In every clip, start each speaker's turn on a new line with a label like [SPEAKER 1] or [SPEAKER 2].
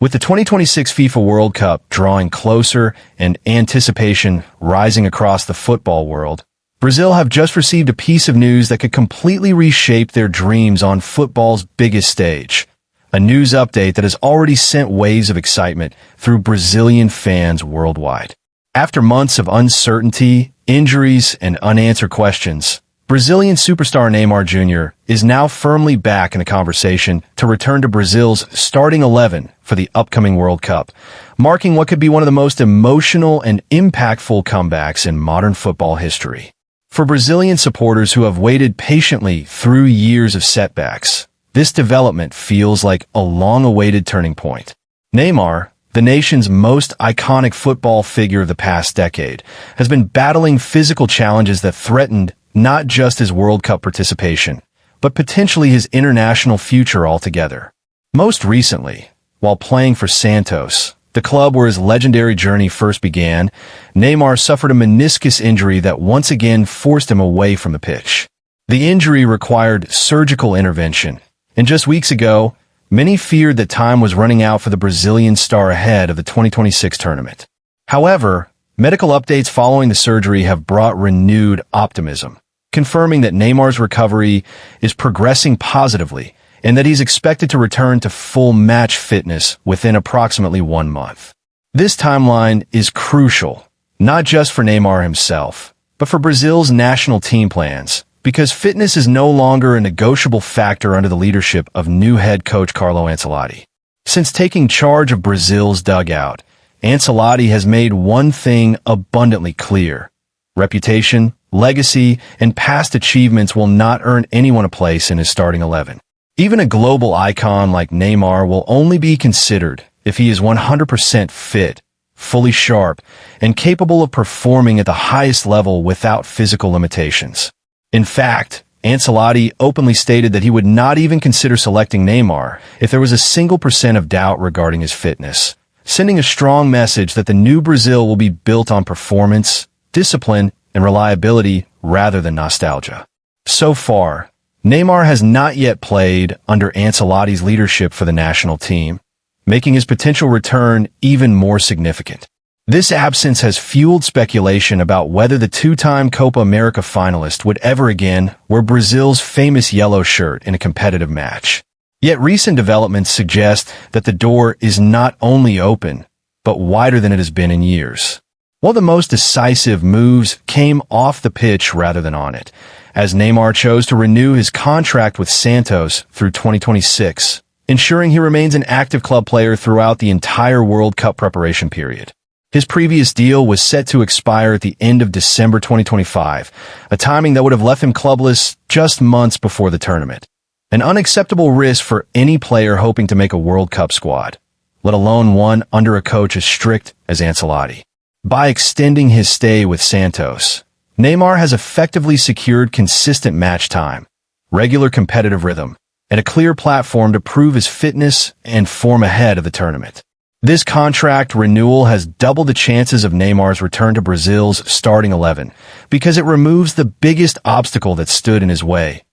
[SPEAKER 1] With the 2026 FIFA World Cup drawing closer and anticipation rising across the football world, Brazil have just received a piece of news that could completely reshape their dreams on football's biggest stage. A news update that has already sent waves of excitement through Brazilian fans worldwide. After months of uncertainty, injuries, and unanswered questions, Brazilian superstar Neymar Jr. is now firmly back in the conversation to return to Brazil's starting 11 for the upcoming World Cup, marking what could be one of the most emotional and impactful comebacks in modern football history. For Brazilian supporters who have waited patiently through years of setbacks, this development feels like a long-awaited turning point. Neymar, the nation's most iconic football figure of the past decade, has been battling physical challenges that threatened not just his World Cup participation, but potentially his international future altogether. Most recently, while playing for Santos, the club where his legendary journey first began, Neymar suffered a meniscus injury that once again forced him away from the pitch. The injury required surgical intervention, and just weeks ago, many feared that time was running out for the Brazilian star ahead of the 2026 tournament. However, medical updates following the surgery have brought renewed optimism, confirming that Neymar's recovery is progressing positively and that he's expected to return to full match fitness within approximately 1 month. This timeline is crucial, not just for Neymar himself, but for Brazil's national team plans, because fitness is no longer a negotiable factor under the leadership of new head coach Carlo Ancelotti. Since taking charge of Brazil's dugout, Ancelotti has made one thing abundantly clear: reputation, legacy, and past achievements will not earn anyone a place in his starting 11. Even a global icon like Neymar will only be considered if he is 100% fit, fully sharp, and capable of performing at the highest level without physical limitations. In fact, Ancelotti openly stated that he would not even consider selecting Neymar if there was a single % of doubt regarding his fitness, sending a strong message that the new Brazil will be built on performance, discipline, and reliability rather than nostalgia. So far, Neymar has not yet played under Ancelotti's leadership for the national team, making his potential return even more significant. This absence has fueled speculation about whether the two-time Copa America finalist would ever again wear Brazil's famous yellow shirt in a competitive match. Yet recent developments suggest that the door is not only open, but wider than it has been in years. One of the most decisive moves came off the pitch rather than on it, as Neymar chose to renew his contract with Santos through 2026, ensuring he remains an active club player throughout the entire World Cup preparation period. His previous deal was set to expire at the end of December 2025, a timing that would have left him clubless just months before the tournament. An unacceptable risk for any player hoping to make a World Cup squad, let alone one under a coach as strict as Ancelotti. By extending his stay with Santos, Neymar has effectively secured consistent match time, regular competitive rhythm, and a clear platform to prove his fitness and form ahead of the tournament. This contract renewal has doubled the chances of Neymar's return to Brazil's starting 11 because it removes the biggest obstacle that stood in his way: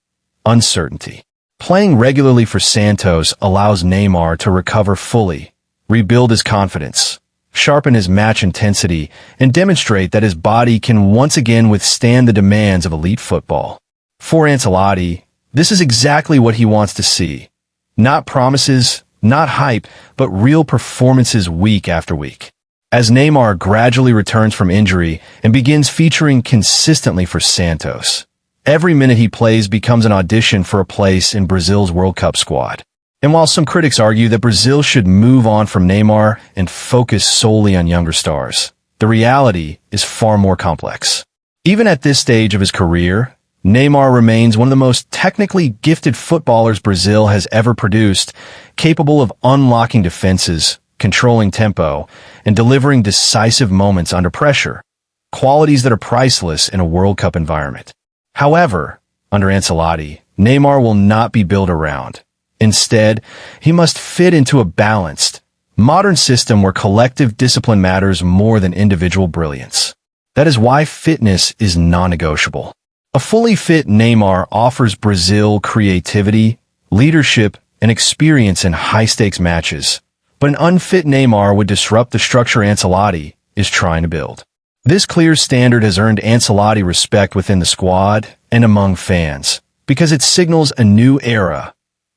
[SPEAKER 1] uncertainty. Playing regularly for Santos allows Neymar to recover fully, rebuild his confidence, sharpen his match intensity, and demonstrate that his body can once again withstand the demands of elite football. For Ancelotti, this is exactly what he wants to see. Not promises, not hype, but real performances week after week. As Neymar gradually returns from injury and begins featuring consistently for Santos, every minute he plays becomes an audition for a place in Brazil's World Cup squad. And while some critics argue that Brazil should move on from Neymar and focus solely on younger stars, the reality is far more complex. Even at this stage of his career, Neymar remains one of the most technically gifted footballers Brazil has ever produced, capable of unlocking defenses, controlling tempo, and delivering decisive moments under pressure, qualities that are priceless in a World Cup environment. However, under Ancelotti, Neymar will not be built around. Instead, he must fit into a balanced, modern system where collective discipline matters more than individual brilliance. That is why fitness is non-negotiable. A fully fit Neymar offers Brazil creativity, leadership, and experience in high-stakes matches, but an unfit Neymar would disrupt the structure Ancelotti is trying to build. This clear standard has earned Ancelotti respect within the squad and among fans, because it signals a new era,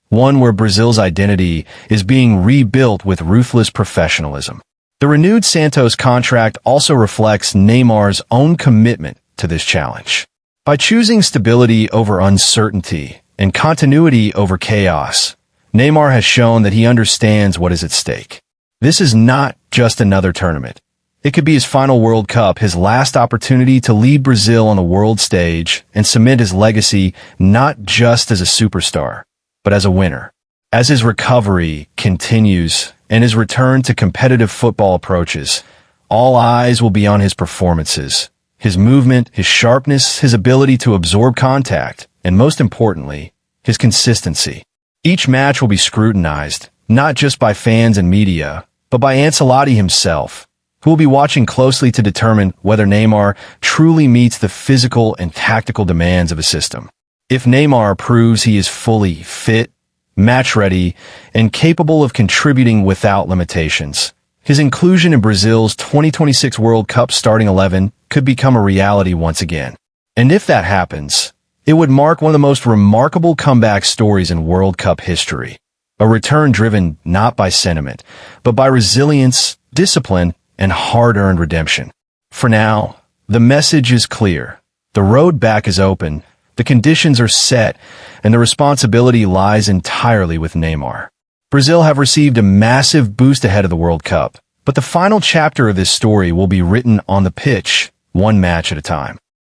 [SPEAKER 1] one where Brazil's identity is being rebuilt with ruthless professionalism. The renewed Santos contract also reflects Neymar's own commitment to this challenge. By choosing stability over uncertainty and continuity over chaos, Neymar has shown that he understands what is at stake. This is not just another tournament. It could be his final World Cup, his last opportunity to lead Brazil on the world stage and cement his legacy not just as a superstar, but as a winner. As his recovery continues and his return to competitive football approaches, all eyes will be on his performances, his movement, his sharpness, his ability to absorb contact, and most importantly, his consistency. Each match will be scrutinized, not just by fans and media, but by Ancelotti himself, who will be watching closely to determine whether Neymar truly meets the physical and tactical demands of a system. If Neymar proves he is fully fit, match-ready, and capable of contributing without limitations, his inclusion in Brazil's 2026 World Cup starting 11 could become a reality once again. And if that happens, it would mark one of the most remarkable comeback stories in World Cup history. A return driven not by sentiment, but by resilience, discipline, and hard-earned redemption. For now, the message is clear. The road back is open, the conditions are set, and the responsibility lies entirely with Neymar. Brazil have received a massive boost ahead of the World Cup, but the final chapter of this story will be written on the pitch, one match at a time.